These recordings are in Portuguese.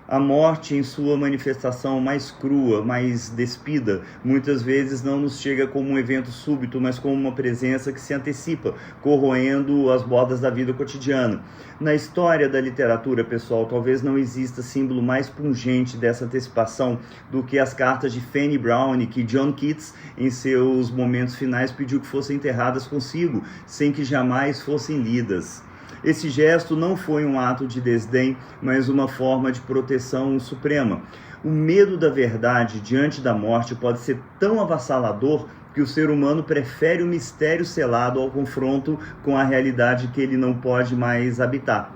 A morte, em sua manifestação mais crua, mais despida, muitas vezes não nos chega como um evento súbito, mas como uma presença que se antecipa, corroendo as bordas da vida cotidiana. Na história da literatura, pessoal, talvez não exista símbolo mais pungente dessa antecipação do que as cartas de Fanny Browne, que John Keats, em seus momentos finais, pediu que fossem enterradas consigo, sem que jamais fossem lidas. Esse gesto não foi um ato de desdém, mas uma forma de proteção suprema. O medo da verdade diante da morte pode ser tão avassalador que o ser humano prefere o mistério selado ao confronto com a realidade que ele não pode mais habitar.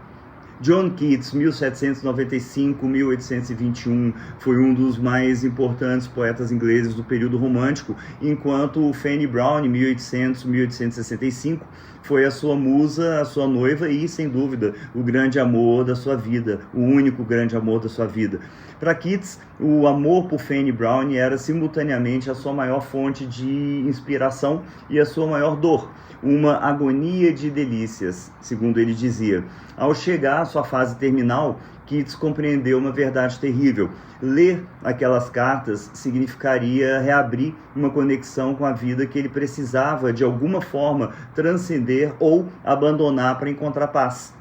John Keats, 1795-1821, foi um dos mais importantes poetas ingleses do período romântico, enquanto Fanny Browne, 1800-1865, foi a sua musa, a sua noiva e, sem dúvida, o grande amor da sua vida, o único grande amor da sua vida. Para Keats, o amor por Fanny Browne era simultaneamente a sua maior fonte de inspiração e a sua maior dor, uma agonia de delícias, segundo ele dizia. Ao chegar à sua fase terminal, Keats compreendeu uma verdade terrível. Ler aquelas cartas significaria reabrir uma conexão com a vida que ele precisava, de alguma forma, transcender ou abandonar para encontrar paz.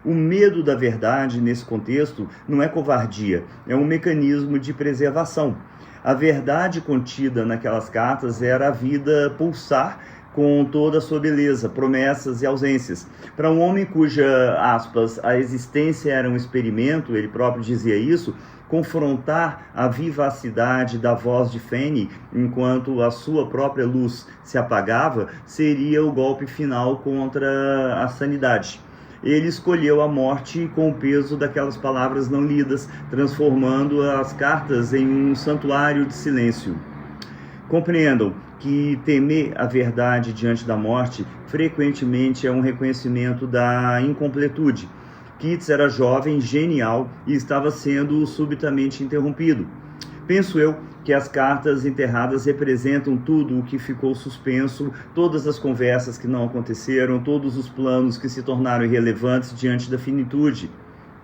O medo da verdade, nesse contexto, não é covardia, é um mecanismo de preservação. A verdade contida naquelas cartas era a vida pulsar com toda a sua beleza, promessas e ausências. Para um homem cuja, aspas, a existência era um experimento, ele próprio dizia isso, confrontar a vivacidade da voz de Fanny enquanto a sua própria luz se apagava seria o golpe final contra a sanidade. Ele escolheu a morte com o peso daquelas palavras não lidas, transformando as cartas em um santuário de silêncio. Compreendam que temer a verdade diante da morte frequentemente é um reconhecimento da incompletude. Keats era jovem, genial e estava sendo subitamente interrompido. Penso eu que as cartas enterradas representam tudo o que ficou suspenso, todas as conversas que não aconteceram, todos os planos que se tornaram irrelevantes diante da finitude.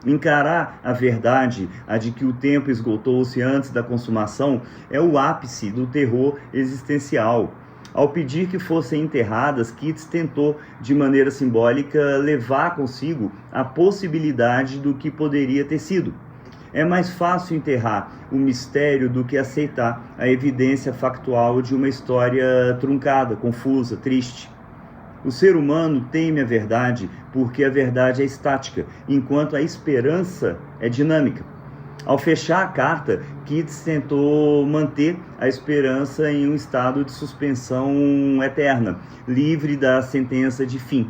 Encarar a verdade, a de que o tempo esgotou-se antes da consumação, é o ápice do terror existencial. Ao pedir que fossem enterradas, Keats tentou, de maneira simbólica, levar consigo a possibilidade do que poderia ter sido. É mais fácil enterrar o mistério do que aceitar a evidência factual de uma história truncada, confusa, triste. O ser humano teme a verdade porque a verdade é estática, enquanto a esperança é dinâmica. Ao fechar a carta, Keats tentou manter a esperança em um estado de suspensão eterna, livre da sentença de fim.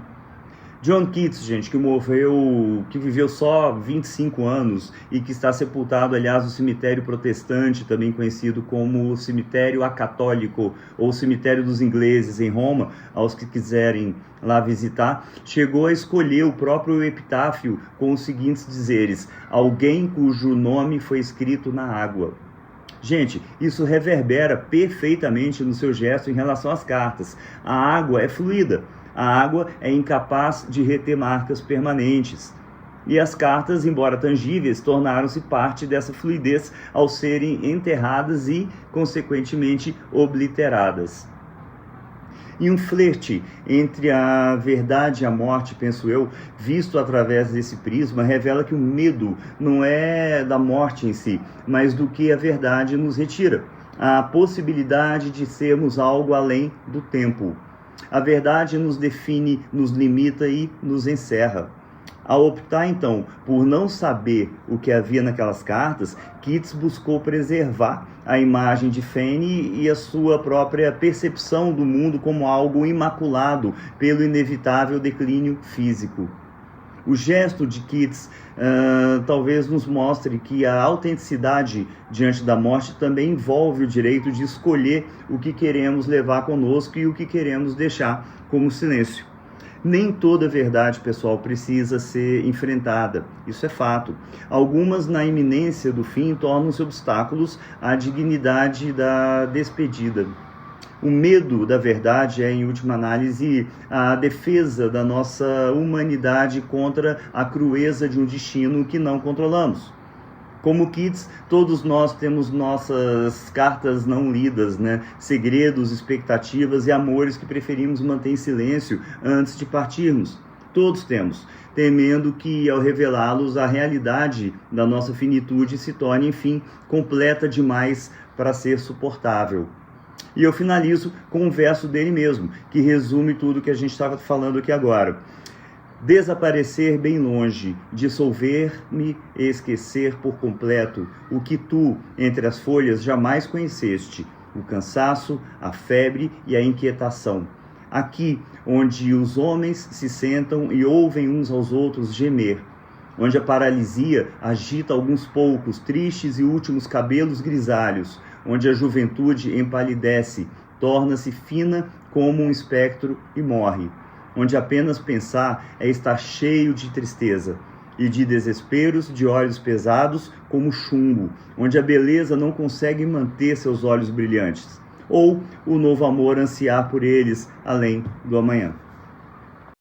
John Keats, gente, que viveu só 25 anos e que está sepultado, aliás, no cemitério protestante, também conhecido como o cemitério acatólico ou cemitério dos ingleses em Roma, aos que quiserem lá visitar, chegou a escolher o próprio epitáfio com os seguintes dizeres: alguém cujo nome foi escrito na água. Gente, isso reverbera perfeitamente no seu gesto em relação às cartas. A água é fluida. A água é incapaz de reter marcas permanentes. E as cartas, embora tangíveis, tornaram-se parte dessa fluidez ao serem enterradas e, consequentemente, obliteradas. E um flerte entre a verdade e a morte, penso eu, visto através desse prisma, revela que o medo não é da morte em si, mas do que a verdade nos retira. A possibilidade de sermos algo além do tempo. A verdade nos define, nos limita e nos encerra. Ao optar, então, por não saber o que havia naquelas cartas, Keats buscou preservar a imagem de Fanny e a sua própria percepção do mundo como algo imaculado pelo inevitável declínio físico. O gesto de Keats talvez nos mostre que a autenticidade diante da morte também envolve o direito de escolher o que queremos levar conosco e o que queremos deixar como silêncio. Nem toda verdade, pessoal, precisa ser enfrentada, isso é fato. Algumas, na iminência do fim, tornam-se obstáculos à dignidade da despedida. O medo da verdade é, em última análise, a defesa da nossa humanidade contra a crueza de um destino que não controlamos. Como kids, todos nós temos nossas cartas não lidas, né? Segredos, expectativas e amores que preferimos manter em silêncio antes de partirmos. Todos temos, temendo que ao revelá-los a realidade da nossa finitude se torne, enfim, completa demais para ser suportável. E eu finalizo com um verso dele mesmo, que resume tudo que a gente estava falando aqui agora. Desaparecer bem longe, dissolver-me e esquecer por completo o que tu, entre as folhas, jamais conheceste, o cansaço, a febre e a inquietação. Aqui, onde os homens se sentam e ouvem uns aos outros gemer, onde a paralisia agita alguns poucos, tristes e últimos cabelos grisalhos, onde a juventude empalidece, torna-se fina como um espectro e morre, onde apenas pensar é estar cheio de tristeza e de desesperos, de olhos pesados como chumbo, onde a beleza não consegue manter seus olhos brilhantes, ou o novo amor ansiar por eles além do amanhã.